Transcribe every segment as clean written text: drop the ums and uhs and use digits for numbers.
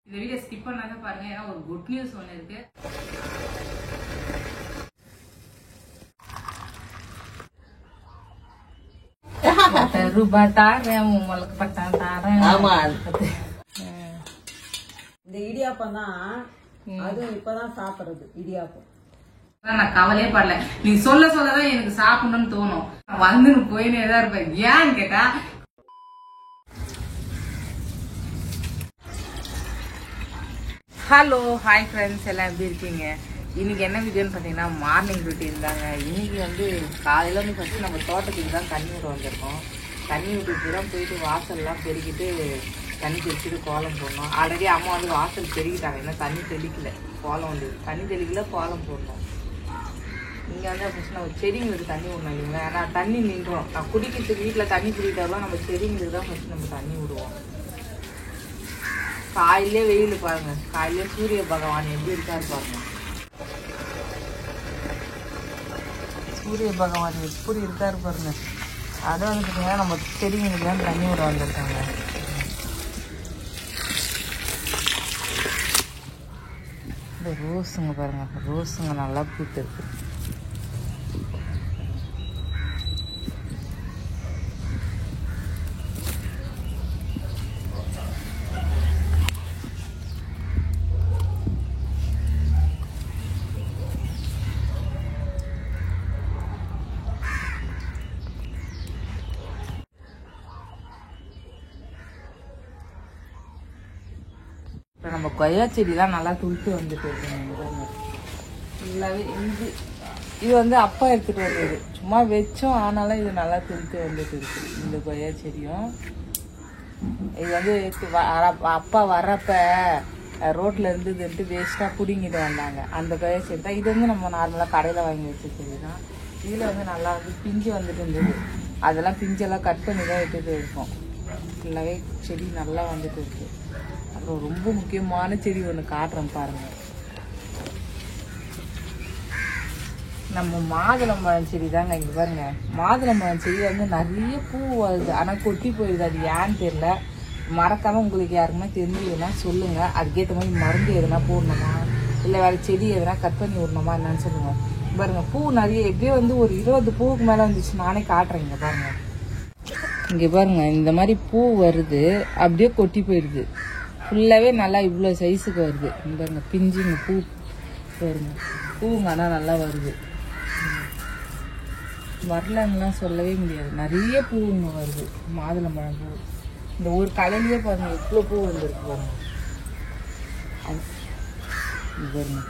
இந்த video skip பண்ணாத பாருங்க, ஏன்னா ஒரு குட் நியூஸ் ஒன்று இருக்கு. ரூபாய் தாரேன் உங்களுக்கு பட்டான் தாரேன். ஆமா, இந்த இடியாப்பம் தான் அதுவும் இப்பதான் சாப்பிடுறது. இடியாப்பம் நான் கவலையே படல. நீ சொல்ல சொல்லதான் எனக்கு சாப்பிடணும்னு தோணும். வந்து போயினே தான் இருப்பேன். ஏன்னு கேட்டா, ஹலோ ஹாய் ஃப்ரெண்ட்ஸ், எல்லாம் எப்படி இருக்கீங்க? இன்னைக்கு என்ன வீடியோன்னு பார்த்தீங்கன்னா மார்னிங் ரொட்டீன் தாங்க. இன்னைக்கு வந்து காலையில் வந்து ஃபஸ்ட்டு நம்ம தோட்டத்துக்கு தான் தண்ணி விட வந்திருக்கோம். தண்ணி விட்டுட்டு தான் போயிட்டு வாசல்லாம் பெருக்கிட்டு தண்ணி தெளிச்சுட்டு கோலம் போடணும். ஆல்ரெடி அம்மா வந்து வாசல் பெருக்கிட்டாங்க, ஏன்னா தண்ணி தெளிக்கல. கோலம் வந்து தண்ணி தெளிக்கல, கோலம் போடணும். இங்கே வந்து ஃபஸ்ட் நம்ம செடிங்களுக்கு தண்ணி விடணும் இல்லைங்களா? ஆனால் தண்ணி நின்றோம். நான் குடிக்கிறதுக்கு வீட்டில் தண்ணி குடிக்கிறதெல்லாம் நம்ம செடிங்களுக்கு தான் ஃபஸ்ட்டு நம்ம தண்ணி விடுவோம். காலையிலே வெயில் பாருங்க, காலையிலே சூரிய பகவான் எப்படி இருக்காரு பாருங்க. சூரிய பகவான் எப்படி இருக்காரு பாருங்க. அது வந்து பார்த்தீங்கன்னா நம்ம செடிங்களுக்கு தான் தண்ணி விட வந்திருக்காங்க. இந்த ரோஸுங்க பாருங்க, ரோஸுங்க நல்லா பூத்து இருக்கு. நம்ம கொய்யா செடிலாம் நல்லா துளுத்து வந்துட்டு இருக்குங்க. ஃபுல்லாகவே இது வந்து அப்பா எடுத்துகிட்டு வந்தது, சும்மா வச்சோம். ஆனாலும் இது நல்லா துளுத்து வந்துட்டு இருக்கு. இந்த கொய்யா செடியும் இது வந்து அப்பா வர்றப்ப ரோட்டில் இருந்துட்டு வேஸ்ட்டாக பிடிங்கிட்டு வந்தாங்க. அந்த கொய்யா செடி தான் இது. வந்து நம்ம நார்மலாக கடையில் வாங்கி வச்ச செடி தான். இதில் வந்து நல்லா வந்து பிஞ்சு வந்துட்டு இருந்தது. அதெல்லாம் பிஞ்செல்லாம் கட் பண்ணி தான் எடுத்துகிட்டு இருக்கோம். ஃபுல்லாகவே செடி நல்லா வந்துட்டு இருக்கு. அப்புறம் ரொம்ப முக்கியமான செடி ஒன்று காட்டுறேன் பாருங்க. நம்ம மாதுளம்பழம் செடி தாங்க. இங்கே பாருங்க, மாதுளம்பழம் செடி வந்து நிறைய பூ வருது, ஆனால் கொட்டி போயிடுது. அது ஏன்னு தெரியல. மறக்காம உங்களுக்கு யாருக்குமே தெரிஞ்சதுன்னா சொல்லுங்க. அதுக்கேற்ற மாதிரி மருந்து எதுனா போடணுமா, இல்லை வேற செடி எதுனா கட் பண்ணி விடணுமா என்னன்னு சொல்லுங்க. பாருங்க, பூ நிறைய எப்படியே வந்து ஒரு 20 பூவுக்கு மேலே வந்துச்சு. நானே காட்டுறேன். இங்கே பாருங்க, இங்கே பாருங்க, இந்த மாதிரி பூ வருது, அப்படியே கொட்டி போயிடுது. ஃபுல்லாகவே நல்லா இவ்வளோ சைஸுக்கு வருது. இந்த பாருங்க, பிஞ்சுங்க பூ பாருங்க, பூங்க ஆனால் நல்லா வருது. வரலன்னுலாம் சொல்லவே முடியாது, நிறைய பூவுங்க வருது. மாதுளம்பழம் பூ இந்த ஒரு கலையிலேயே பாருங்க எவ்வளோ பூ வந்துருக்கு பாருங்க. பாருங்க,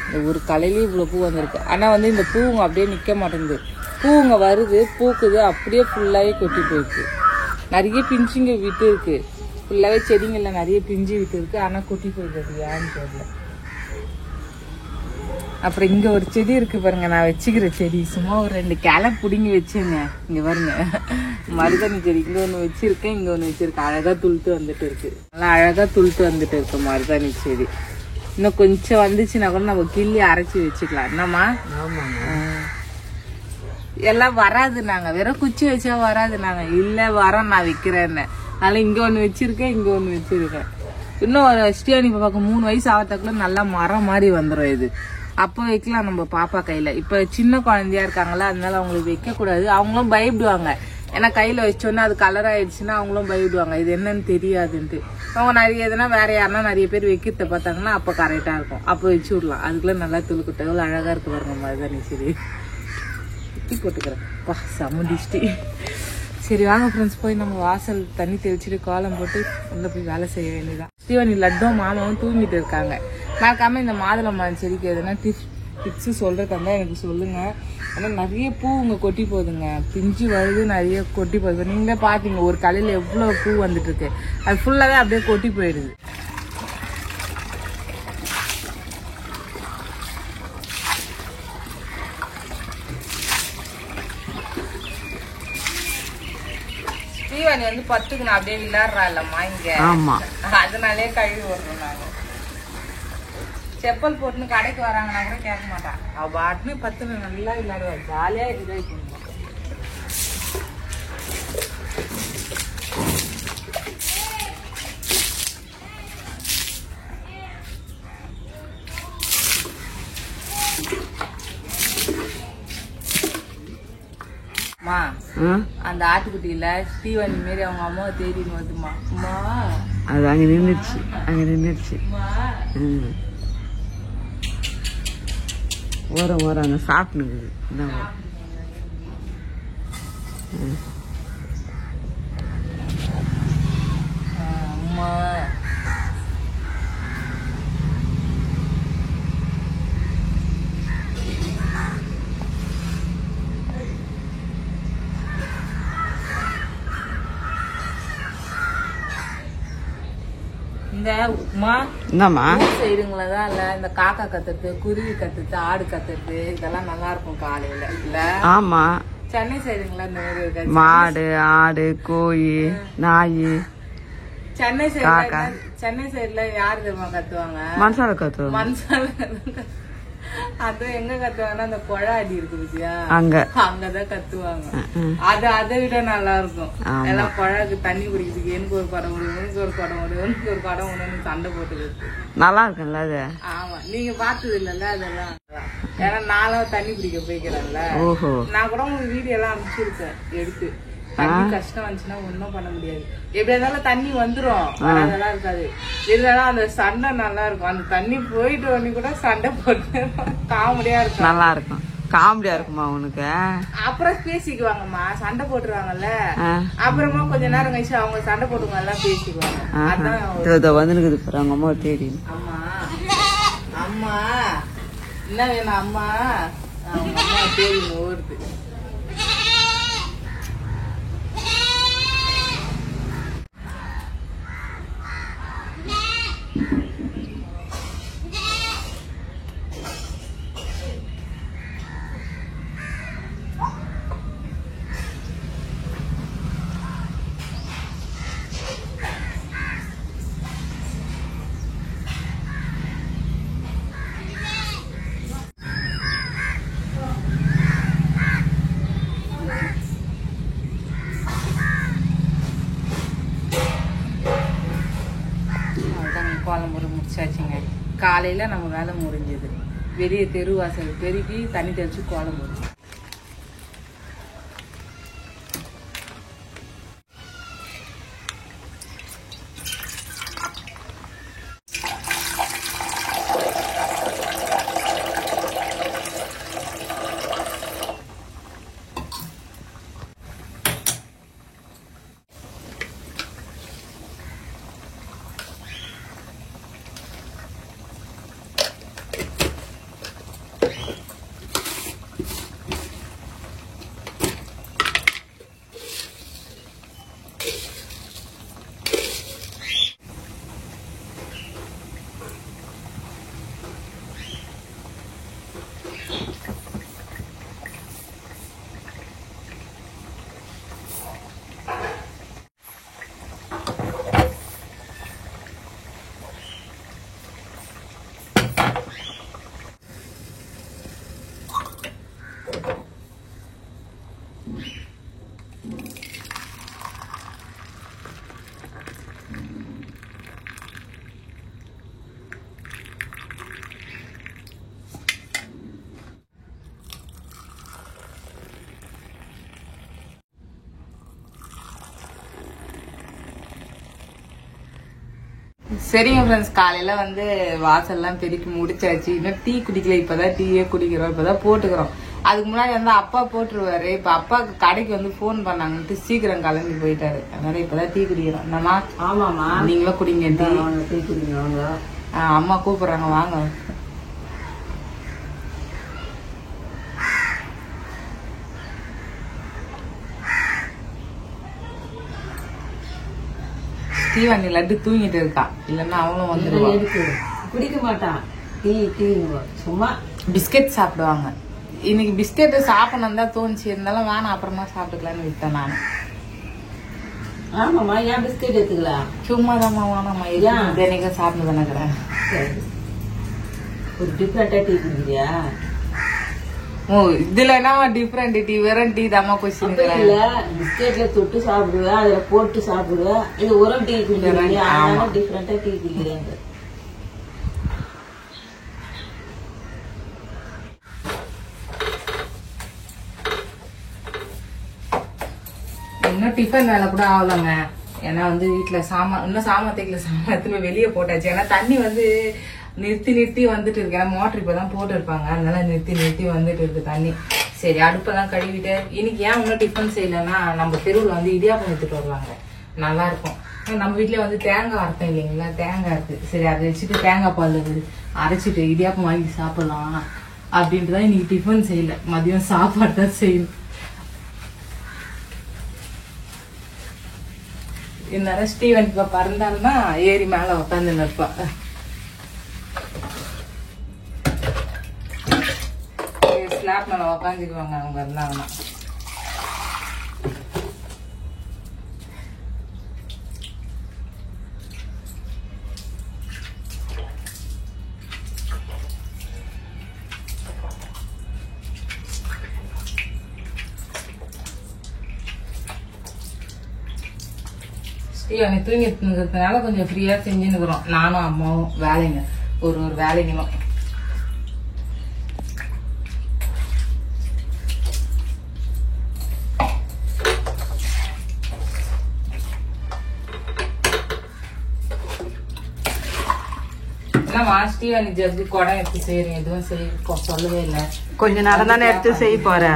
இந்த ஒரு கலையிலேயே இவ்வளோ பூ வந்திருக்கு. ஆனால் வந்து இந்த பூவுங்க அப்படியே நிற்க மாட்டேங்குது. பூவுங்க வருது, பூக்குது, அப்படியே ஃபுல்லாகவே கொட்டி போயிடுது. நிறைய பிஞ்சுங்க விட்டு இருக்கு. ஃபுல்லாகவே செடிங்களில் நிறைய பிஞ்சு விட்டு இருக்கு, ஆனால் கொட்டி போயிடுறது ஏன்னு தெரியல. அப்புறம் இங்கே ஒரு செடி இருக்கு பாருங்க, நான் வச்சுக்கிற செடி. சும்மா ஒரு 2 கிளை பிடுங்கி வச்சுங்க. இங்கே பாருங்க, மருதாணி செடி இங்கே ஒன்று வச்சிருக்கேன், இங்கே ஒன்று வச்சிருக்கேன். அழகாக துளுத்து வந்துட்டு இருக்கு. நல்லா அழகாக துளுத்து வந்துட்டு இருக்கு மருதாணி செடி. இன்னும் கொஞ்சம் வந்துச்சுன்னா கூட நம்ம கிள்ளி அரைச்சி வச்சுக்கலாம். என்னம்மா? எல்லாம் வராது, நாங்கள் வெறும் குச்சி வச்சா வராது. நாங்கள் இல்லை வரோம், நான் விற்கிறேன்னு. அதனால இங்கே ஒன்று வச்சிருக்கேன், இங்கே ஒன்று வச்சிருக்கேன். இன்னும் ஒரு ஸ்ரீயானி பாப்பாவுக்கு 3 வயசு ஆகிறதுக்குள்ள நல்லா மரம் மாதிரி வந்துடும். இது அப்போ வைக்கலாம் நம்ம பாப்பா கையில. இப்போ சின்ன குழந்தையா இருக்காங்களா, அதனால அவங்களுக்கு வைக்கக்கூடாது. அவங்களும் பயப்படுவாங்க. ஏன்னா கையில வச்சோன்னா அது கலர் ஆயிடுச்சுன்னா அவங்களும் பயப்படுவாங்க, இது என்னன்னு தெரியாதுன்ட்டு. அவங்க நிறைய எதுனா வேற யாருன்னா நிறைய பேர் வைக்கிறத பார்த்தாங்கன்னா அப்போ கரெக்டா இருக்கும், அப்போ வச்சு விடலாம். அதுக்குள்ள நல்லா துளுக்கிட்ட எவ்வளோ அழகா இருக்கு பாருங்க மருதாணி செடி. சுத்தி போட்டுக்கிறேன் பா, சமுடிச்சிட்டு. சரி வாங்க ஃப்ரெண்ட்ஸ், போய் நம்ம வாசல் தண்ணி தெளிச்சுட்டு கோலம் போட்டு உள்ள போய் வேலை செய்ய வேண்டியதான். ஸ்ரீவாணி லட்டும் மாமாவும் தூங்கிட்டு இருக்காங்க. மறக்காம இந்த மாதுளம்பழம் செடிக்கு எதுனா டிப்ஸ் சொல்றதா இருந்தா எனக்கு சொல்லுங்க. ஆனால் நிறைய பூ இங்கே கொட்டி போகுதுங்க, பிஞ்சு வருது, நிறைய கொட்டி போகுது. நீங்களே பார்த்தீங்க ஒரு கலையில் எவ்வளோ பூ வந்துட்டு இருக்கு. அது ஃபுல்லாகவே அப்படியே கொட்டி போயிடுது. ஸ்ரீவாணி வந்து பத்துக்கு நான் அப்படியே விளையாடுறா இல்லம்மா இங்க. ஆமா, அதனாலே கழுவி விடுறோம். நாங்க செப்பல் போட்டுன்னு கடைக்கு வராங்கன்னா கூட கேட்க மாட்டான். அவ பாட்டுன்னு 10 நல்லா விளையாடுவா, ஜாலியா என்ஜாய் பண்ணுவோம். அம்மா அந்த ஆட்டுக்குட்டியில ஸ்டீவனி மாரி அவங்க அம்மாவை தேடின்னு வருதுமா. அம்மா அது அங்க நின்றுச்சு. ஓரம் அங்க சாப்பிட்டுக்குது. அம்மா இந்த உமா என்னம்மா சைடுங்களதான் இல்ல இந்த காக்கா கத்துறது, குருவி கத்துறது, ஆடு கத்துறது இதெல்லாம் நல்லா இருக்கும் காலையில இல்ல? ஆமா. சென்னை சைடுங்களா இந்த மாதிரி இருக்காது. மாடு, ஆடு, கோழி, நாய். சென்னை சைடுல யாரு தெரியுமா கத்துவாங்க? மனசால கத்துவாங்க. மனசால அது எங்க கத்துவாங்கன்னா அந்த குழா அடி இருக்கு பத்தியா, அங்கதான் கத்துவாங்க. அது அதை விட நல்லா இருக்கும். எல்லாம் குழாக்கு தண்ணி குடிக்கிறதுக்கு எனக்கு ஒரு குடம் விடும், எனக்கு ஒரு குடம் விடும், எனக்கு ஒரு குடம் விடும்னு சண்டை போட்டுது. நல்லா இருக்கும்ல அது? ஆமா, நீங்க பார்த்தது இல்லல்ல அதெல்லாம். ஏன்னா நானும் தண்ணி குடிக்க போய்க்கிறேன்ல. நான் கூட உங்களுக்கு வீடியோ எல்லாம் அனுப்பிச்சிருக்கேன் எடுத்து. தண்ணி கஷ்டம் வந்துச்சுன்னா ஒன்னும் பண்ண முடியாது. எப்படி இருந்தாலும் தண்ணி வந்துரும், அதெல்லாம் இருக்காது. இருந்தாலும் அந்த சண்டை நல்லா இருக்கும். அந்த தண்ணி போயிட்டு வந்து கூட சண்டை போட்டு காமெடியா இருக்கும். நல்லா இருக்கும். காமெடியா இருக்குமா உனக்கு? அப்புறம் பேசிக்குவாங்கம்மா, சண்டை போட்டுருவாங்கல்ல. அப்புறமா கொஞ்ச நேரம் கழிச்சு அவங்க சண்டை போட்டுவாங்க, எல்லாம் பேசிக்குவாங்க. அதான் வந்துருக்குது அவங்க அம்மா தேடி. அம்மா அம்மா என்ன வேணும் அம்மா? அவங்க அம்மா தேடி ஓடுது. கோலம் முடிச்சாச்சுங்க. காலையில நம்ம வேலை முடிஞ்சது. வெளியே தெருவாசல் பெருக்கி தண்ணி தெளிச்சு கோலம் போடுச்சு. சரிங்க ஃப்ரெண்ட்ஸ், காலையில வந்து வாசல்லாம் பெருக்கி முடிச்சாச்சு. இன்னும் டீ குடிக்கல, இப்பதான் டீயே குடிக்கிறோம், இப்பதான் போட்டுக்கிறோம். அதுக்கு முன்னாடி வந்து அப்பா போட்டுருவாரு. இப்ப அப்பாவுக்கு கடைக்கு வந்து போன் பண்ணாங்கன்ட்டு சீக்கிரம் கிளம்பி போயிட்டாரு. அதனால இப்பதான் டீ குடிக்கிறோம். என்னமா? ஆமாமா, நீங்களும் குடிங்க டீ குடிங்க. அம்மா கூப்பிடுறாங்க, வாங்க. ஸ்டீவனி லட்டு தூங்கிட்டு இருக்கா, இல்லன்னா அவங்களும் வந்துருவாங்க. குடிக்க மாட்டான் டீ. டீ சும்மா பிஸ்கெட் சாப்பிடுவாங்க. இன்னைக்கு பிஸ்கெட் சாப்பிடணும் தான் தோணுச்சு, இருந்தாலும் வேணாம் அப்புறமா சாப்பிட்டுக்கலான்னு விட்டேன் நானு. ஆமாமா, ஏன் பிஸ்கெட் எடுத்துக்கலாம்? சும்மா தான் வேணாமா, தினைக்கும் சாப்பிட்டு தானேக்கிறேன். ஒரு டிஃப்ரெண்டா டீ குடிக்கிறியா? ஓ, இதுல என்ன டிஃபரெண்ட் டீ? வெறும் டீ தாமா கொஸ்டின். பிஸ்கெட்ல தொட்டு சாப்பிடுவேன், அதுல போட்டு சாப்பிடுவேன். இது ஒரு டீ குடிக்கிறேன், டிஃப்ரெண்டா டீ குடிக்கிறேன். இன்னும் டிஃபன் வேலை கூட ஆகலங்க. ஏன்னா வந்து வீட்டுல இன்னும் சாமான் தேக்கல, சாமான் திரும்ப வெளியே போட்டாச்சு. ஏன்னா தண்ணி வந்து நிறுத்தி வந்துட்டு இருக்கு. ஏன்னா மோட்டர் இப்பதான் போட்டு இருப்பாங்க, அதனால நிறுத்தி வந்துட்டு இருக்கு தண்ணி. சரி அடுப்பெல்லாம் கழுவிட்டு இன்னைக்கு ஏன் இன்னும் டிஃபன் செய்யலன்னா, நம்ம தெருவில் வந்து இடியாப்பம் எடுத்துட்டு வருவாங்க, நல்லா இருக்கும். நம்ம வீட்டுல வந்து தேங்காய் அரைத்தோம் இல்லைங்களா, தேங்காய் இருக்கு. சரி அதை வச்சுட்டு தேங்காய் பால் அரைச்சிட்டு இடியாப்பம் வாங்கி சாப்பிடலாம் அப்படின்ட்டுதான் இன்னைக்கு டிஃபன் செய்யல. மதியம் சாப்பாடு தான் செய்யணும். இந்நேரம் ஸ்டீவன் இப்ப பறந்தாலும்னா ஏறி மேல உட்காந்து நிற்பா. ஸ்லாப் மேல உட்காந்துக்குவாங்க அவங்க இருந்தாங்கன்னா. ஸ்டீவன் தூங்கிட்டு இருக்கிறதுனால கொஞ்சம் ஃப்ரீயா செஞ்சுன்னுக்குறோம் நானும் அம்மாவும். வேலைங்க ஒரு வேலைங்களும். என்னம்மா ஸ்டீவன் ஜக்கு குடம் எடுத்து செய்யறேன், எதுவும் சொல்லவே இல்லை. கொஞ்ச நேரம் தானே எடுத்து செய்ய போற.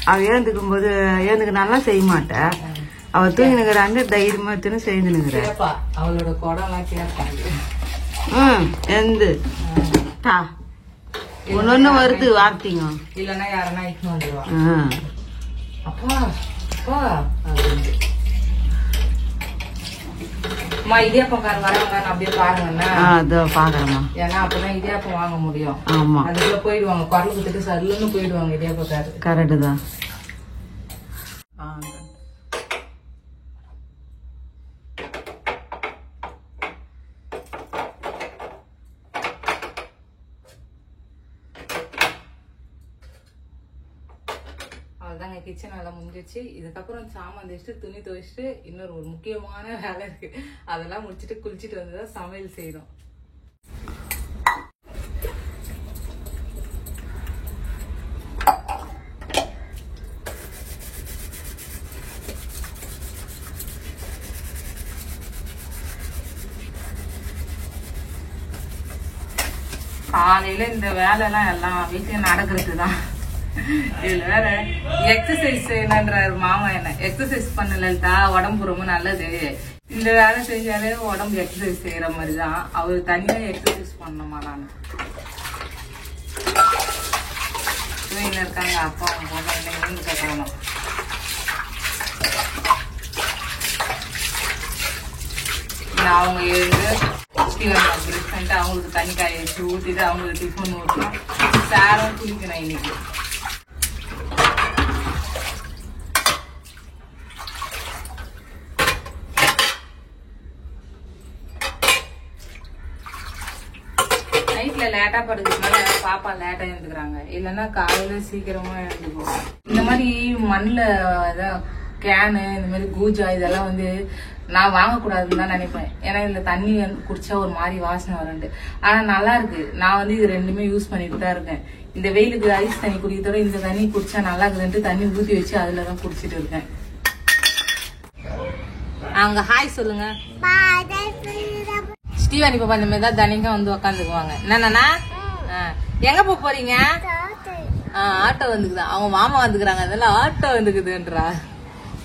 அவ ஏந்துக்கு நல்லா செய்ய மாட்டேன். அவ தூங்கினுங்கிறாங்க, தைரியமா எடுத்துன்னு செய்துனுங்கிற. அவளோட குடம் எல்லாம் கேட்பாங்க. எந்து ஒன்னொன்னு வருது வார்த்தைங்க. இல்லன்னா யாருன்னா இட்டு வந்துருவா. அப்பா அப்பா அம்மா இடியாப்பக்காரன் வரவங்க அப்படியே பாருங்கன்னா. அதோ பாக்குறேம்மா. ஏன்னா அப்பதான் இடியாப்பம் வாங்க முடியும். ஆமா அதுக்குள்ள போயிடுவாங்க, குரல் குத்துட்டு சல்லுன்னு போயிடுவாங்க இடியாப்பக்காரு. கரெக்டு தான். அவ்வளவுதாங்க, கிச்சன் வேலை முடிஞ்சிச்சு. இதுக்கப்புறம் சாமான் தேய்ச்சிட்டு துணி துவைச்சிட்டு இன்னொரு முக்கியமான வேலை இருக்கு, அதெல்லாம் முடிச்சுட்டு குளிச்சுட்டு வந்துதான் சமையல் செய்யணும். காலையில இந்த வேலை எல்லாம் எல்லாம் வீட்லயும் நடக்கிறதுதான். இதுல வேற எக்ஸசைஸ் செய்யணுன்றாரு மாமா. என்ன எக்ஸசைஸ் பண்ணலட்டா உடம்பு ரொம்ப நல்லது, இந்த வேலை செஞ்சாலே உடம்பு எக்ஸசைஸ் செய்யற மாதிரிதான். அவரு தனியா எக்ஸசைஸ் பண்ணணுமா? நான் இருக்காங்க அப்பா அவங்க போட்டு கட்டணும். அவங்க எழுந்து பிரஷ் பண்ணிட்டு அவங்களுக்கு தண்ணி காய வச்சு ஊத்திட்டு அவங்களுக்கு டிஃபன் ஊற்றணும். சாரும் குளிக்கணும் இன்னைக்கு. நைட்ல லேட்டா படுக்கிறதுனால பாப்பா லேட்டா எழுந்துக்கிறாங்க, இல்லைன்னா காலையில சீக்கிரமா எழுந்துக்குவோம். இந்த மாதிரி மண்ணில் கேனு இந்த மாதிரி கூஜா இதெல்லாம் வந்து நான் வாங்கக்கூடாதுன்னு தான் நினைப்பேன். ஏன்னா இதுல தண்ணி குடிச்சா ஒரு மாதிரி வாசனை வருண்டு. ஆனா நல்லா இருக்கு. நான் வந்து இது ரெண்டுமே யூஸ் பண்ணிட்டு தான் இருக்கேன். இந்த வெயிலுக்கு ஐஸ் தண்ணி குடிக்கிறதோட இந்த தண்ணி குடிச்சா நல்லா இருக்குதுன்ட்டு தண்ணி ஊத்தி வச்சு அதுலதான் குடிச்சிட்டு இருக்கேன். அவங்க ஹாய் சொல்லுங்க. ஸ்டீவன் இப்ப இந்த மாதிரி தான் தனிக்கா வந்து உக்காந்துக்குவாங்க. என்னன்னா எங்க போறீங்க? ஆட்டோ வந்துக்குதான், அவங்க மாமா வந்துக்கிறாங்க, அதெல்லாம் ஆட்டோ வந்துக்குதுன்றா.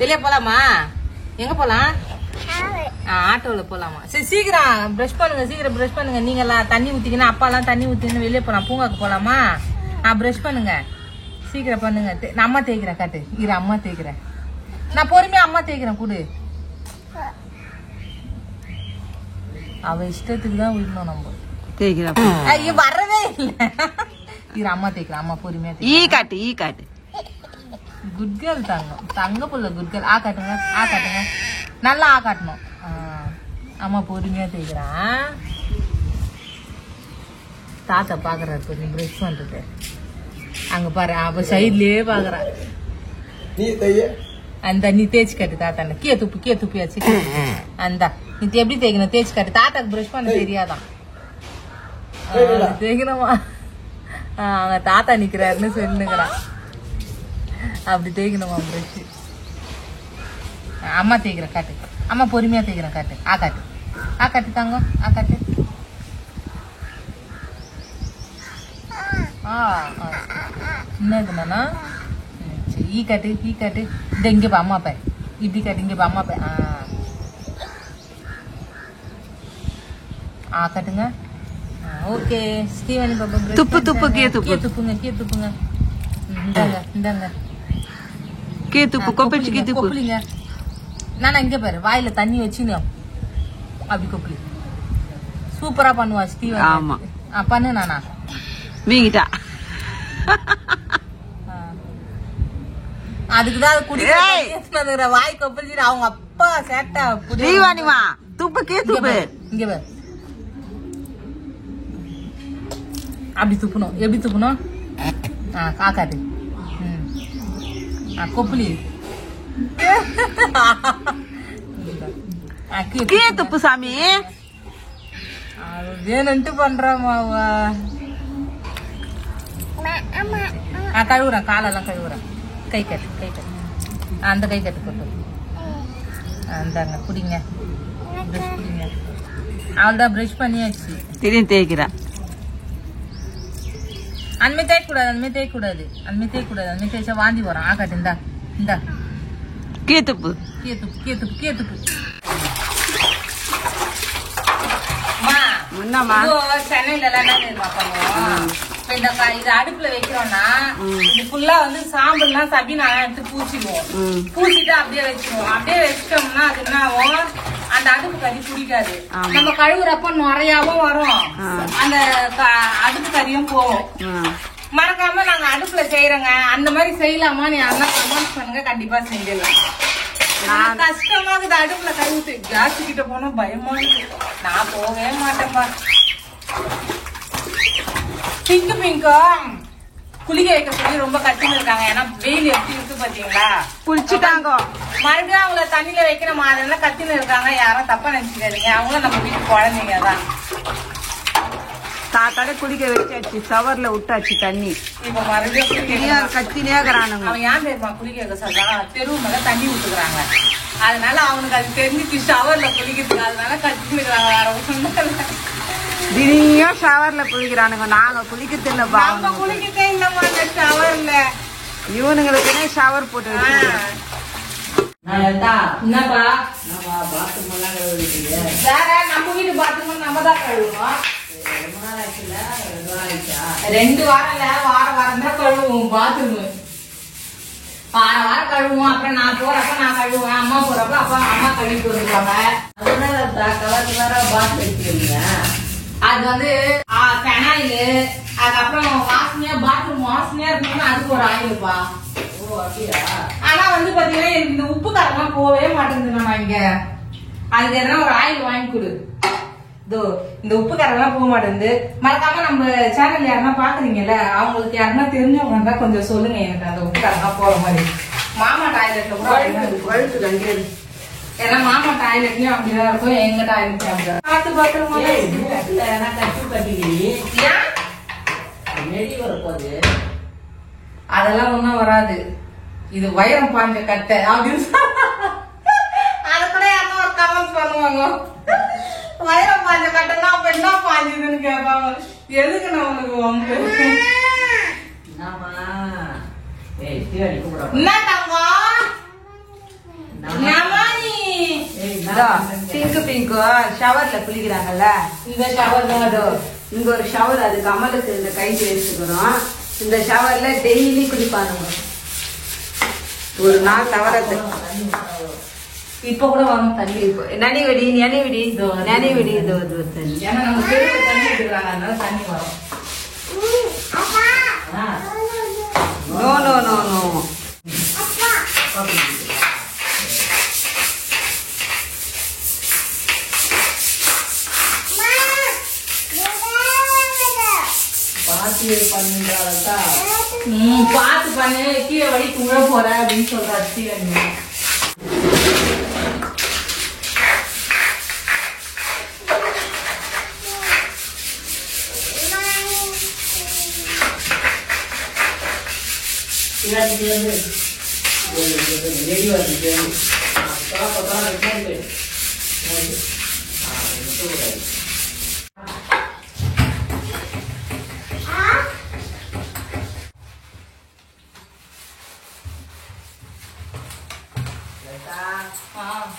வெளியே போலாமா? எங்க போலாம்? ஆட்டோல போலாமா? சரி சீக்கிரம் பிரஷ் பண்ணுங்க, சீக்கிரம் பிரஷ் பண்ணுங்க. நீங்க எல்லாம் தண்ணி ஊத்திக்கணும், அப்பா எல்லாம் தண்ணி ஊத்தின்னு வெளியே போலாம், பூங்காக்கு போலாமா? பிரஷ் பண்ணுங்க, சீக்கிரம் பண்ணுங்க. நான் அம்மா தேய்க்கிறேன், காட்டு இரு, அம்மா தேய்க்கிறேன். நான் பொறுமையா அம்மா தேய்க்கிறேன், கூடு. அவ இஷ்டத்துக்கு தான் விடணும் நம்ம. ஐயோ வரவே இல்லை. இரு அம்மா தேய்க்கிறேன், அம்மா பொறுமையா. ஈ காட்டு ஈ காட்டு. குட் கேர்ள் தங்கம், தங்க புள்ள குட் கேர்ள். காட்டுங்க, காட்டுங்க, நல்லா காட்டணும். அம்மா பொறுமையா தேய்க்கிறான். தாத்தா பாக்குறாரு கொஞ்சம் பிரஷ் பண்றது. அங்க பாரு, அப்ப சைட்லயே பாக்குறான். அந்த நீ தேய்ச்சி காட்டு தாத்தா. கீழே துப்பியாச்சு. அந்த நீ எப்படி தேய்க்கணும் தேய்ச்சி காட்டு. தாத்தாக்கு பிரஷ் பண்ண தெரியாதான், தேய்க்கணுமா? அவங்க தாத்தா நிக்கிறாருன்னு சொல்லுங்கிறான். அப்படி தேய்க்கணுமா பிரஷ்? அம்மா தேய்க்கிறேன் காட்டு. அம்மா பொறுமையா தேய்க்கிறேன் காட்டு. காட்டு. காட்டு தாங்க. காட்டு. என்னதுண்ணா சரி ஈ காட்டு. இந்த இங்க பா அம்மா பாரு. இப்படி காட்டு. இங்க பா அம்மா பாரு. காட்டுங்க. ஓகே ஸ்டீவன் பாபா துப்புங்க இந்தாங்க கீ துப்பு கொப்பளிச்சு கீ துப்பு கொப்பளிங்க. நானா இங்க பாரு வாயில தண்ணி வச்சுன்னு அப்படி கொப்பளி. சூப்பரா பண்ணுவா ஸ்டீவன். ஆமா பண்ணு நானா வீங்கிட்டா. அதுக்குதான் அது குடிக்கிற வாய் கொப்பளிச்சு அவங்க அப்பா சேட்டா தீவானிமா துப்பு கீ துப்பு. இங்க பாரு அப்படி துப்பணும். எப்படி துப்பணும்? காக்காது கொப்பளி கீ துப்பு சாமி. வேணுன்ட்டு பண்றாமா. கழுவுறேன் காலெல்லாம் கழுவுறேன். கை கட்டு அந்த கை கட்டு கொட்டு. அந்தாங்க குடிங்க. ப்ரஷ் குடிங்க. அவள்தான் ப்ரஷ் பண்ணியாச்சு. திடீர்னு தேய்க்கிறேன். அந்தமே தேய்க்கூடாது. அந்தமே தேய்ச்சா வாந்தி வரும். காட்டு. இந்தா கீ துப்பு. சென்னையில எல்லாம் என்ன பண்ணுவோம், இது அடுப்புல வைக்கிறோம்னா இது ஃபுல்லா வந்து சாம்பல் எல்லாம் சபினா எடுத்து பூச்சிடுவோம். பூச்சிட்டு அப்படியே வச்சிருவோம். அப்படியே வச்சிட்டோம்னா அது என்ன ஆகும், அந்த அடுப்பு கறி பிடிக்காது. நம்ம கழுவுறப்ப நிறையாவும் வரும், அந்த அடுப்பு கறியும் போகும். மறக்காம நாங்க அடுப்புல செய்யறோங்க. அந்த மாதிரி செய்யலாமா நீ அண்ணா கமெண்ட் பண்ணுங்க. கண்டிப்பா செஞ்சிடலாம். கஷ்டமா இருக்குது அடுப்புல கழுவுட்டு. கேஸ் கிட்ட போனா பயமா இருக்கு. நான் போகவே மாட்டேன்பா. பிங்கு குளிக்க வைக்க சொல்லி ரொம்ப கஷ்டமா இருக்காங்க. ஏன்னா வெயில் எப்படி இருக்கு பாத்தீங்களா, குளிச்சுட்டாங்க. மறுபடியும் அவங்கள தண்ணியில வைக்கிற மாதிரிலாம் கத்தின்னு இருக்காங்க. யாரும் தப்பா நினைச்சுக்காதீங்க. அவங்களும் நம்ம வீட்டு குழந்தைங்க தான். தாத்தாட குளிக்க வச்சாச்சு, சவர்ல விட்டாச்சு தண்ணி. இப்ப மறுபடியும் கத்தினேக்கிறானுங்க. அவன் ஏன் தெரியுமா குளிக்க வைக்க சொல்றாங்க, தெருவு மேல தண்ணி ஊத்துக்கிறாங்க. அதனால அவனுக்கு அது தெரிஞ்சுச்சு ஷவர்ல குளிக்கிறதுக்கு. அதனால கத்தினுக்கிறாங்க. வேற ஒண்ணும் திடீர்னு ஷவர்ல குளிக்கிறானுங்க. நாங்க குளிக்கிறது இல்லப்பா. நம்ம குளிக்கவே இல்லம்மா அந்த ஷவர்ல. இவனுங்களுக்குன்னே ஷவர் போட்டு வச்சு. என்னப்பா வேற நம்ம வீட்டு பாத்ரூம் நம்ம தான் கழுவுவோம். 2 வாரம் இல்ல, வாரம் தான் கழுவுவோம் பாத்ரூம். வாரம் கழுவுவோம். அப்புறம் நான் போறப்ப நான் கழுவுவேன். அம்மா போறப்ப அப்ப அம்மா கழுவிட்டு வருவாங்க. அது வந்து பெனாயிலு, அதுக்கப்புறம் வாசனையா பாத்ரூம் வாசனையா இருக்கணும்னு அதுக்கு ஒரு ஆயிலுப்பா. ஆனா வந்து பாத்தீங்கன்னா எனக்கு இந்த உப்பு காரம்லாம் போவே மாட்டேங்குது. இங்க அதுக்கு எதனா ஒரு ஆயில் வாங்கி கொடு. இந்த உப்பு காரெல்லாம் போக மாட்டேங்குது. மறக்காம நம்ம சேனல் யாருன்னா பாக்குறீங்கல்ல, அவங்களுக்கு யாருன்னா தெரிஞ்சவங்க இருந்தா கொஞ்சம் சொல்லுங்க எனக்கு அந்த உப்பு காரெல்லாம் போற மாதிரி. மாமா டாய்லெட்ல கூட ஏன்னா மாமா டாய்லெட்லயும் அப்படிதான் இருக்கும், எங்க டாய்லெட்லயும் அப்படிதான். பார்த்து பாத்துருமா அதெல்லாம் ஒண்ணும் வராது. இது வைரம் பாஞ்ச கட்டை அப்படின்னு அது கூட யாருன்னா ஒரு கமெண்ட் பண்ணுவாங்க. வைரம் பாஞ்ச கட்டனா அப்ப என்ன பாஞ்சதுன்னு கேட்பாங்க. எதுக்கு நம்மளுக்கு வம்பு? என்ன பிங்கு ஷவர்ல குளிக்கிறாங்கல்ல, இந்த ஷவர் தான். இங்க ஒரு ஷவர், அது கமலுக்கு இந்த கை வச்சுக்கிறோம். இந்த ஷவர்ல டெய்லி குளிப்பானுங்க. ஒரு நாள் தவறது இப்ப கூட வரும் தண்ணி. நனைவிடி இது தண்ணி. ஏன்னா நம்ம தெருவில் தண்ணி எடுக்கிறாங்க, அதனால தண்ணி வரும். நோ பாத்து பண்ணு, கீழே வழி தூர போற அப்படின்னு சொல்றாச்சு.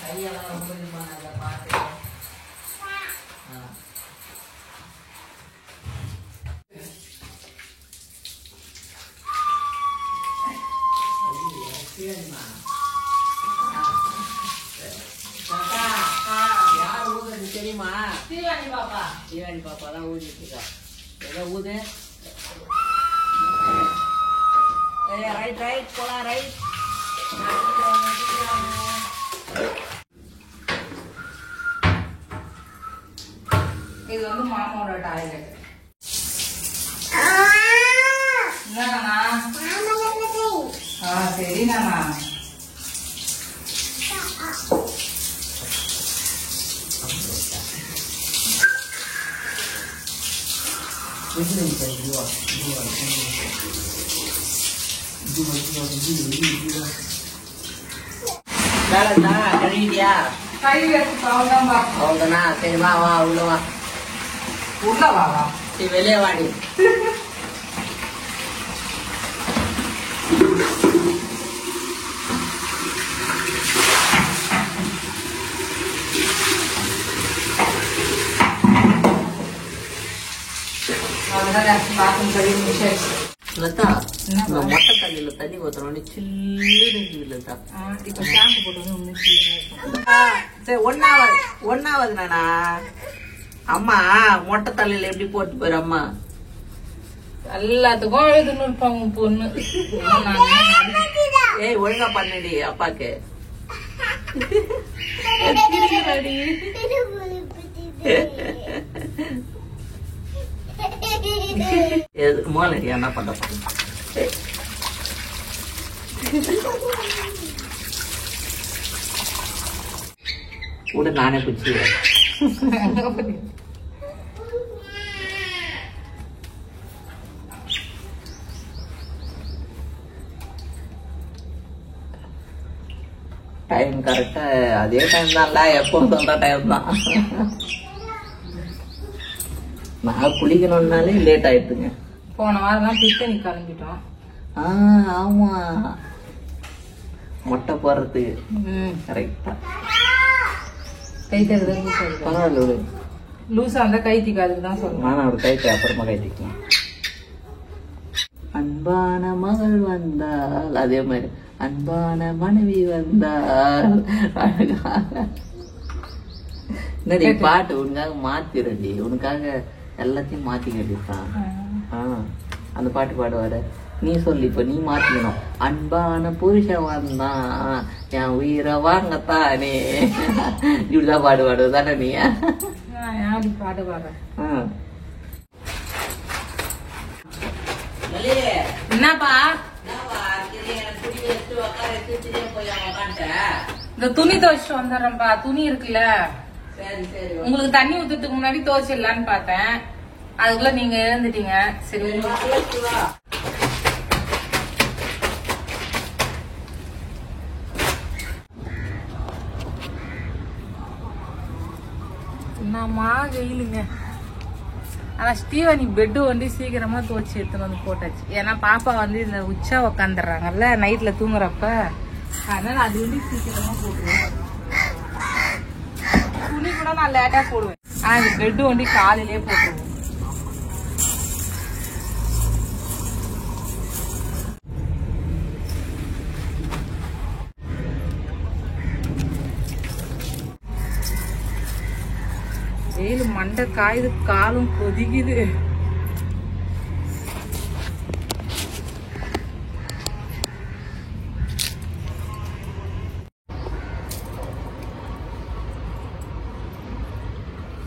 கையெல்லாம் ரொம்ப பார்த்து யார் ஊதுறது தெரியுமா? தீவாணி பாப்பா. தீவாணி பாப்பா தான் ஊதிட்டு இருக்கா. ஏதோ ஊது. ரைட் ரைட் போலாம் ரைட். இது வந்து மாமாவோட டாய்லெட். என்னண்ணா? சரிண்ணா. கழுவிட்டியா? கை வச்சு அவ்வளோதான்பா. அவ்வளோதானா? சரி வா வா உள்ள வா. உள்ள வாவா. சரி வெளியே வாடி. பாத்ரூம் கழுவி முடிச்சாச்சு. லதா, இந்த மொட்டை தண்ணியில தண்ணி ஊத்துறோம் சில்லுன்னு லதா. இப்ப ஷாம்பு போட்டு சரி ஒன்னாவது நானா அம்மா மொட்டை தண்ணியில எப்படி போட்டு போயிரு அம்மா? எல்லாத்துக்கும் எழுதுன்னு இருப்பாங்க பொண்ணு. ஏய் ஒழுங்கா பண்ணுடி அப்பாக்கு. மோலடி என்ன பண்ண கூட நானே பிடிச்சி டைம் கரெக்டா அதே டைம் தான்ல, எப்போ சொல்ற டைம் தான். நான் குளிக்கணும்னாலே லேட் ஆயிடுதுங்க. போன வாரம் தான் பித்தனி கிளம்பிட்டோம். ஆமா மொட்டை போடுறதுக்கு கரெக்டா. கை தகுந்த பரவாயில்ல லூசா இருந்தா கை திக்காதுக்கு தான் சொல்லுவேன். நானும் ஒரு கைக்கு அப்புறமா கை திக்கலாம். அன்பான மகள் வந்தால் அதே மாதிரி அன்பான மனைவி வந்தால் என்னடி பாட்டு உனக்காக மாத்திரடி, உனக்காக எல்லாத்தையும் மாத்தி கட்டிருக்கான். அந்த பாட்டு பாடுவாரு. நீ சொல்லி இப்ப நீ மாத்திக்கணும். அன்பான புருஷன் வந்தான் என் உயிரை வாங்கத்தானே. இப்படிதான் பாடுவாடு தானே நீ? பாட்டு பாடுறேன். என்னப்பா இந்த துணி துவைச்சிட்டு வந்துடுறேன்ப்பா. துணி இருக்குல்ல, உங்களுக்கு தண்ணி ஊத்துறதுக்கு முன்னாடி துவைச்சிடலான்னு பார்த்தேன். அதுக்குள்ள நீங்க எழுந்துட்டீங்க. சரி என்னம்மா வெயிலுங்க. ஆனா ஸ்டீவனி பெட்டு வந்து சீக்கிரமா துவைச்சு எடுத்துன்னு வந்து போட்டாச்சு. ஏன்னா பாப்பா வந்து இந்த உச்சா உக்காந்துடுறாங்கல்ல நைட்ல தூங்குறப்ப, அதனால அது வந்து சீக்கிரமா போட்டுருவேன். துணி கூட நான் லேட்டா போடுவேன். ஆனா இந்த பெட்டு வந்து காலையிலேயே போட்டுருவேன். வெயில் மண்டை காயுது, காலும் கொதிக்குது.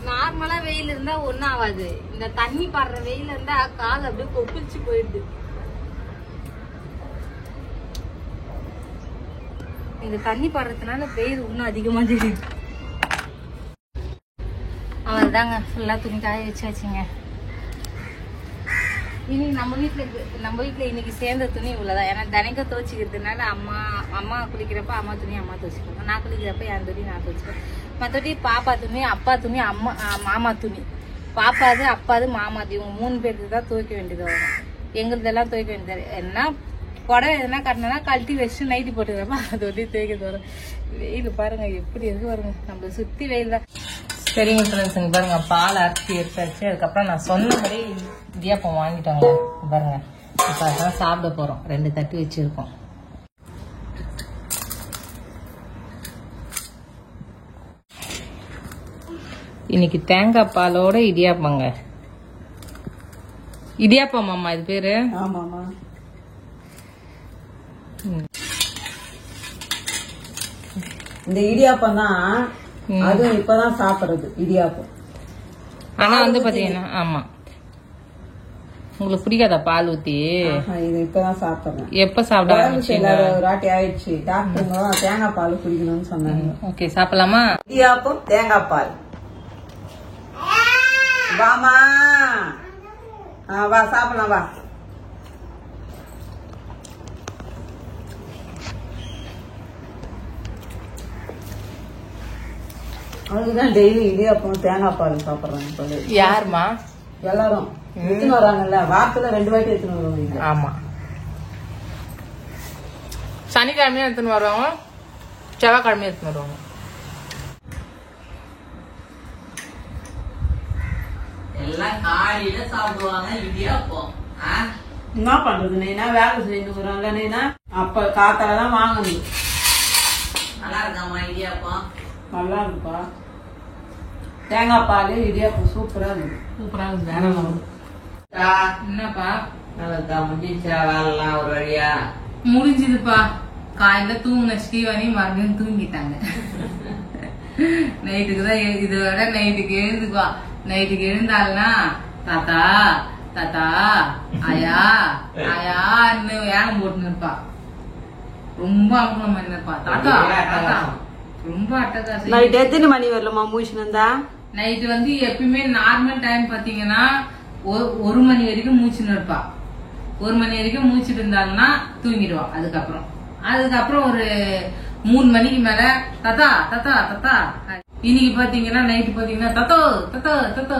நார்மலா வெயில் இருந்தா ஒன்னும் ஆகாது. இந்த தண்ணி படுற வெயில் இருந்தா கால் அப்படியே கொப்பிச்சு போயிடுது. இந்த தண்ணி படுறதுனால வெயில் இன்னும் அதிகமா தெரியுது. அவ்வளவுதாங்க, ஃபுல்லா துணி காய வச்சாச்சுங்க. இனி நம்ம வீட்டுல இன்னைக்கு சேர்ந்த துணி இவ்வளவுதான். ஏன்னா தினைக்கும் துவைச்சிக்கிறதுனால அம்மா குளிக்கிறப்ப அம்மா துணி அம்மா துவைச்சிக்கோங்க, நான் குளிக்கிறப்ப என் துணி நான் துவைச்சிப்பேன். மற்றபடி பாப்பா துணி, அப்பா துணி, மாமா துணி, பாப்பாது அப்பாது மாமாது இவங்க 3 பேருக்கு தான் துவைக்க வேண்டியது வரும். எங்களுதெல்லாம் துவைக்க வேண்டியது என்ன புடவை எதுனா கட்டினா கழட்டி வச்சுட்டு நைட்டி போட்டுக்கிறப்ப அது ஒட்டி துவைக்கிறது வரும். வெயில் பாருங்க எப்படி இருக்கு பாருங்க, நம்ம சுத்தி வெயில் தான். சரிங்க ஃப்ரெண்ட்ஸ், இங்க பாருங்க பால் அரைச்சி எடுத்தாச்சு. அதுக்கப்புறம் நான் சொன்னபடி இடியாப்பம் வாங்கிட்டோங்க பாருங்க. இப்போ அதான் சாப்பிட போறோம். 2 தட்டு வச்சிருக்கோம். இன்னைக்கு தேங்காய் பாலோட இடியாப்பங்க. இடியாப்பம் மாமா இது பேரு. ஆமாமா. இந்த இடியாப்பம் தான் அதுவும் இப்பதான் சாப்பிடுறது இடியாப்பம். ஆனா வந்து பாத்தீங்கன்னா ஆமா உங்களுக்கு பிடிக்காதா பால் ஊத்தி? இது இப்பதான் சாப்பிடுறேன். எப்ப சாப்பிட ஒரு ஆட்டி ஆயிடுச்சு. டாக்டருங்க தேங்காய் பால் குடிக்கணும்னு சொன்னாங்க. ஓகே சாப்பிடலாமா? இடியாப்பம் தேங்காய் பால். வாமா வா சாப்பிடலாம் வா. அவங்களுக்குதான் டெய்லி இடியாப்பம் தேங்காய் பால் சாப்பிடுறாங்க. யாருமா? எல்லாரும் எடுத்துன்னு வராங்கல்ல, வாரத்துல 2 வாட்டி எடுத்துன்னு வருவாங்க. ஆமா, சனிக்கிழமையும் எடுத்துன்னு வருவாங்க, செவ்வாய்க்கிழமையும் எடுத்துன்னு வருவாங்க. எல்லாம் காலையில சாப்பிடுவாங்க இடியாப்பம். என்ன பண்றது நீனா வேலை செய்யணுங்கிறாங்க. நீனா அப்ப காத்தாலதான் வாங்கணும். நல்லா இருக்காமா இடியாப்பம்? நல்லா இருக்குப்பா. தேங்காய் பால் இடியாப்பம் சூப்பரா இருக்கு. சூப்பரா இருக்கு. வேற என்னப்பா நல்லா முடிஞ்சா வேலைலாம் ஒரு வழியா முடிஞ்சதுப்பா. காலையில தூங்கின ஸ்ரீவாணி மறுபடியும் தூங்கிட்டாங்க. நைட்டுக்குதான் இதோட நைட்டுக்கு எழுந்துக்குவா. நைட்டுக்கு எழுந்தாள்னா தாத்தா தாத்தா ஆயா ஆயான்னு வேகம் போட்டுன்னு இருப்பா. ரொம்ப அமுகம் பண்ணி இருப்பா. தாத்தா தாத்தா ரொம்ப அட்டகாசம். நைட் எத்தனை மணி வரலமா மூச்சுன்னு இருந்தா? நைட்டு வந்து எப்பயுமே நார்மல் டைம் பாத்தீங்கன்னா 1 மணி வரைக்கும் மூச்சுன்னு இருப்பா. 1 மணி வரைக்கும் மூச்சுட்டு இருந்தாங்கன்னா தூங்கிடுவா. அதுக்கப்புறம் ஒரு 3 மணிக்கு மேல தத்தா தத்தா தத்தா. இன்னைக்கு பாத்தீங்கன்னா நைட்டு பாத்தீங்கன்னா தத்தோ தத்தோ தத்தோ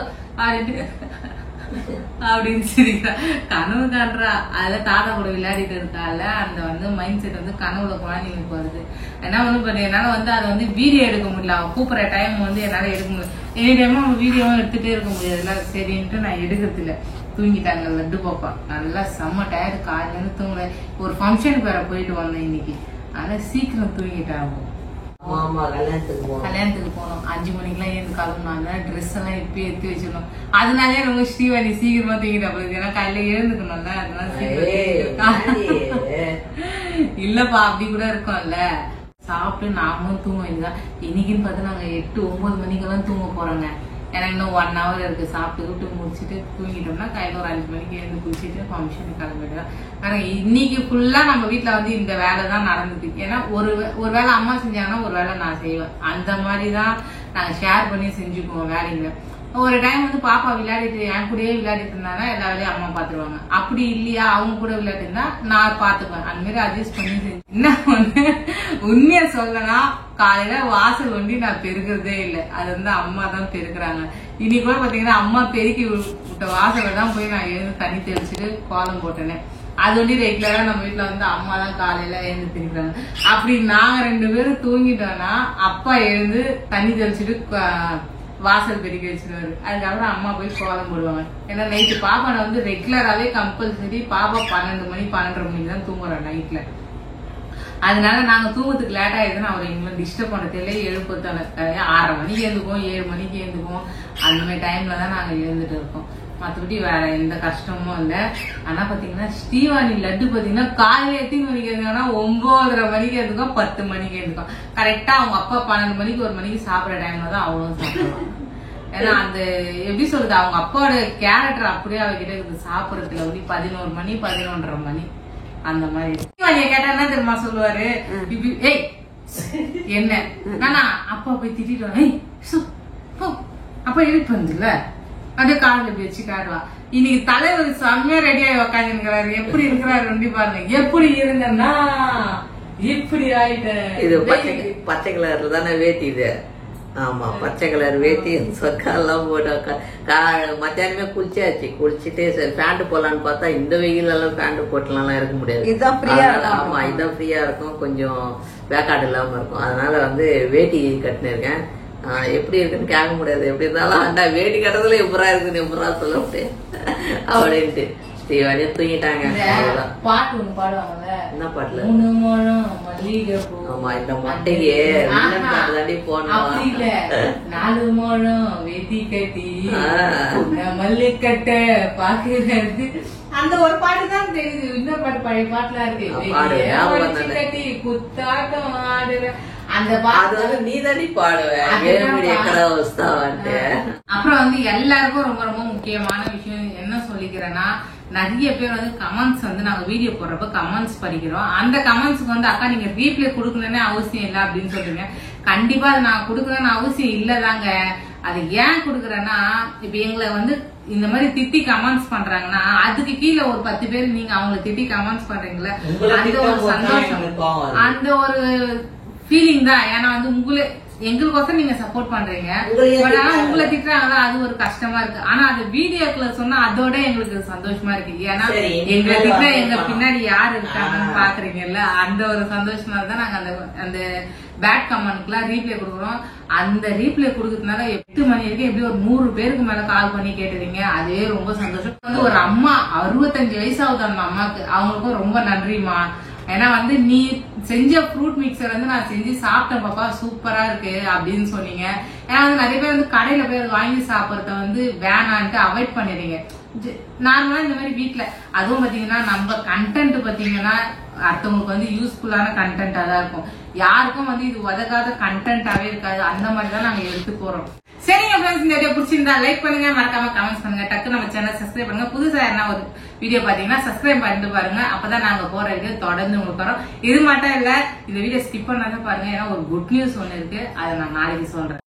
அப்படின்னு சிரிக்கிறா. கனவு காண்றா. அதுல தாத்தா கூட விளையாடிட்டு இருக்கால. அந்த வந்து மைண்ட் செட் வந்து கனவுல குழந்தைங்களுக்கு வருது. என்ன வந்து பாத்தீங்கன்னா என்னால வந்து அதை வந்து வீடியோ எடுக்க முடியல. அவன் கூப்பிடுற டைம் வந்து என்னால எடுக்க முடியல. எனி டைமும் அவன் வீடியோவும் எடுத்துட்டே இருக்க முடியாதுல்ல. சரின்ட்டு நான் எடுக்கிறது இல்ல. தூங்கிட்டாங்க லட்டு பாப்பா. நல்லா செம்ம டயர்டு. காலையில இருந்து தூங்கல. ஒரு ஃபங்க்ஷனுக்கு வேற போயிட்டு வந்தேன் இன்னைக்கு. ஆனா சீக்கிரம் தூங்கிட்டாங்க. கல்யாணத்துக்கு போனோம். 5 மணிக்கெல்லாம் எழுந்து கிளம்புனாங்க. ட்ரெஸ் எல்லாம் இப்ப எடுத்து வச்சிருந்தோம். அதனாலே ரொம்ப ஸ்ரீவாணி சீக்கிரமா தூங்கிட்டா. ஏன்னா காலையில எழுந்துக்கணும்ல. அதனால இல்லப்பா அப்படி கூட இருக்கும்ல. சாப்பிட்டு நாமளும் தூங்க வேண்டியதான். இன்னைக்குன்னு பார்த்து நாங்க 8-9 மணிக்கெல்லாம் தூங்க போறோங்க. ஏன்னா இன்னும் 1 hour இருக்கு. சாப்பிட்டு முடிச்சுட்டு தூங்கிட்டோம்னா கையில ஒரு 5 மணிக்கு எழுந்து குளிச்சுட்டு ஃபங்க்ஷனுக்கு கிளம்பிடுவேன். ஆனா இன்னைக்கு ஃபுல்லா நம்ம வீட்டுல வந்து இந்த வேலை தான் நடந்தது. ஏன்னா ஒரு வேலை அம்மா செஞ்சாங்கன்னா ஒரு வேலை நான் செய்வேன். அந்த மாதிரிதான் நாங்க ஷேர் பண்ணி செஞ்சுக்குவோம் வேலைகளை. ஒரு டைம் வந்து பாப்பா விளையாடிட்டு என் கூடயே விளையாடிட்டு இருந்தாங்க. எல்லா வேலையும் அம்மா பாத்துருவாங்க. அப்படி இல்லையா அவங்க கூட விளையாட்டு இருந்தா நான் பாத்துப்பேன். அந்த மாதிரி அட்ஜஸ்ட் பண்ணி செஞ்சு. என்ன ஒண்ணு உண்மையா சொல்லனா காலையில வாசல் ஒண்டி நான் பெருக்கிறதே இல்லை. அது வந்து அம்மா தான் பெருக்குறாங்க. இன்னைக்கு கூட பாத்தீங்கன்னா அம்மா பெருக்கி விட்ட வாசலை தான் போய் நான் எழுந்து தண்ணி தெளிச்சுட்டு கோலம் போட்டேனே. அது வந்து ரெகுலரா நம்ம வீட்டுல வந்து அம்மா தான் காலையில எழுந்து திரிக்கிறாங்க. அப்படி நாங்க 2 பேரும் தூங்கிட்டோம்னா அப்பா எழுந்து தண்ணி தெளிச்சுட்டு வாசல் பெருக்கி வச்சிருவாரு. அதுக்கப்புறம் அம்மா போய் கோலம் போடுவாங்க. ஏன்னா நைட்டு பாப்பானை வந்து ரெகுலராவே கம்பல்சரி பாப்பா 12 மணி 12:30 மணிக்கு தான் தூங்குறோம் நைட்ல. அதனால நாங்க தூங்கத்துக்கு லேட் ஆயிடுதுன்னு அவர் எங்களை டிஸ்டர்ப் பண்ண தெரியல. எழுப்புத்தான 6:30 மணிக்கு எழுந்துக்குவோம், 7 மணிக்கு எழுந்துக்குவோம். அந்த மாதிரி டைம்ல தான் நாங்க எழுந்துட்டு இருக்கோம். மற்றபடி வேற எந்த கஷ்டமும் இல்லை. ஆனா பாத்தீங்கன்னா ஸ்ரீவாணி லட்டு பாத்தீங்கன்னா காலையில எத்தனை மணிக்கு எழுதுங்கன்னா 9:30 மணிக்கு எழுதுக்கும், 10 மணிக்கு எழுதுக்கும். கரெக்டா அவங்க அப்பா 12 மணிக்கு 1 மணிக்கு சாப்பிட்ற டைம்ல தான் அவளும் சாப்பிடுவாங்க. ஏன்னா அந்த எப்படி சொல்றது அவங்க அப்பாவோட கேரக்டர் அப்படியே அவகிட்ட இருக்குது. சாப்பிடறதுல அப்படி 11 மணி 11:30 மணி அந்த மாதிரி. ஸ்ரீவாணியை கேட்டா என்ன தெரியுமா சொல்லுவாரு? ஏய் என்ன நானா அப்பா போய் திட்டிட்டு அப்பா எழுப்பு வந்துல அப்படியே காலில் இப்படி வச்சு காட்டுவா. இன்னைக்கு தலைவர் செம்மையா ரெடியாகி உக்காந்துருக்கிறாரு. எப்படி இருக்கிறாரு ரெண்டு பாருங்க. எப்படி இருங்கன்னா இப்படி ஆயிட்டேன். இது பச்சை கலர்ல தானே வேட்டி இது. ஆமா, பச்சை கலர் வேட்டி சொக்கா எல்லாம் போட்டு மத்தியானமே குளிச்சாச்சு. குளிச்சுட்டு சரி பேண்ட் போடலான்னு பார்த்தா இந்த வெயில் எல்லாம் பேண்ட் போட்டுலாம் இருக்க முடியாது. ஆமா, இதான் ஃப்ரீயா இருக்கும், கொஞ்சம் வேக்காடு இல்லாம இருக்கும். அதனால வந்து வேட்டி கட்டினு இருக்கேன். எப்படி இருக்குன்னு கேட்க முடியாது. எப்படி இருந்தாலும் அண்டா வேட்டி கட்டுறதுல எப்பரா இருக்குன்னு எப்பரா சொல்ல முடியாது அப்படின்ட்டு ஸ்ரீவாடியே தூங்கிட்டாங்க. பாட்டு ஒண்ணு பாடுவாங்கல்ல, என்ன பாட்டுல? ஆமா, இந்த மொட்டைக்கு தாண்டி போனோம். 4 முழம் வெட்டி கட்டி மல்லிக்கட்ட பாக்குறது அந்த ஒரு பாட்டு தான் தெரியுது. இன்னொரு பாட்டு பழைய பாட்டுலாம் இருக்கு. கட்டி குத்தாட்டம் ஆடுற அந்த பாட்டு நீ தாண்டி பாடுவேன். அப்புறம் வந்து எல்லாருக்கும் ரொம்ப ரொம்ப முக்கியமான விஷயம் என்ன சொல்லிக்கிறேன்னா, நிறைய பேர் வந்து கமெண்ட்ஸ் வந்து நாங்க வீடியோ போடுறப்ப கமெண்ட்ஸ் படிக்கிறோம். அந்த கமெண்ட்ஸ்க்கு வந்து அக்கா நீங்க ரீப்ளே கொடுக்கணும்னு அவசியம் இல்லை அப்படின்னு சொல்றீங்க. கண்டிப்பா அது நான் கொடுக்கணும்னு அவசியம் இல்லதாங்க. அது ஏன் கொடுக்குறேன்னா, இப்ப எங்களை வந்து இந்த மாதிரி திட்டி கமெண்ட்ஸ் பண்றாங்கன்னா அதுக்கு கீழே ஒரு 10 பேர் நீங்க அவங்களை திட்டி கமெண்ட்ஸ் பண்றீங்களா, அந்த ஒரு சந்தோஷம், அந்த ஒரு ஃபீலிங் தான். ஏன்னா வந்து எங்களுக்கோசம் நீங்க சப்போர்ட் பண்றீங்க, உங்களை திட்டுறாங்களா அது ஒரு கஷ்டமா இருக்கு. ஆனா அது வீடியோக்குள்ள சொன்னா அதோட எங்களுக்கு சந்தோஷமா இருக்கு. ஏன்னா எங்களை திட்ட எங்க பின்னாடி யாரு இருக்காங்கன்னு பாக்குறீங்கல்ல, அந்த ஒரு சந்தோஷமால தான் நாங்க அந்த பேட் கமெண்ட்க்குலாம் ரீப்ளே கொடுக்குறோம். அந்த ரீப்ளே கொடுக்கறதுனால 8 மணி வரைக்கும் எப்படி ஒரு 100 பேருக்கு மேல கால் பண்ணி கேட்டுறீங்க. அதே ரொம்ப சந்தோஷம். வந்து ஒரு அம்மா 65 வயசாகுது அந்த அம்மாக்கு, அவங்களுக்கும் ரொம்ப நன்றிமா. ஏன்னா வந்து நீ செஞ்ச ஃப்ரூட் மிக்சர் வந்து நான் செஞ்சு சாப்பிட்டேன் பாப்பா, சூப்பரா இருக்கு அப்படின்னு சொன்னீங்க. ஏன்னா வந்து நிறைய பேர் வந்து கடையில போய் வாங்கி சாப்பிடறத வந்து வேணான்ட்டு அவாய்ட் பண்ணிடுறீங்க. நார்மலா இந்த மாதிரி வீட்டுல அதுவும் பாத்தீங்கன்னா நம்ம கண்டென்ட் பாத்தீங்கன்னா அடுத்தவங்களுக்கு வந்து யூஸ்ஃபுல்லான கண்டென்ட்டா தான் இருக்கும். யாருக்கும் வந்து இது உதகாத கண்டென்ட்டாவே இருக்காது. அந்த மாதிரி தான் நாங்க எடுத்து போறோம். சரிங்க ஃப்ரெண்ட்ஸ், இந்த வீடியோ பிடிச்சிருந்தா லைக் பண்ணுங்க, மறக்காம கமெண்ட்ஸ் பண்ணுங்க, டக்கு நம்ம சேனல் சப்ஸ்கிரைப் பண்ணுங்க. புதுசா என்ன ஒரு வீடியோ பாத்தீங்கன்னா சப்ஸ்கிரைப் பண்ணிட்டு பாருங்க. அப்பதான் நாங்க போற வீடியோ தொடர்ந்து உங்களுக்கு வரும். இது மட்டும் இல்ல, இந்த வீடியோ ஸ்கிப் பண்ணாத பாருங்க. ஏன்னா ஒரு குட் நியூஸ் ஒண்ணு இருக்கு, அதை நான் நாளைக்கு சொல்றேன்.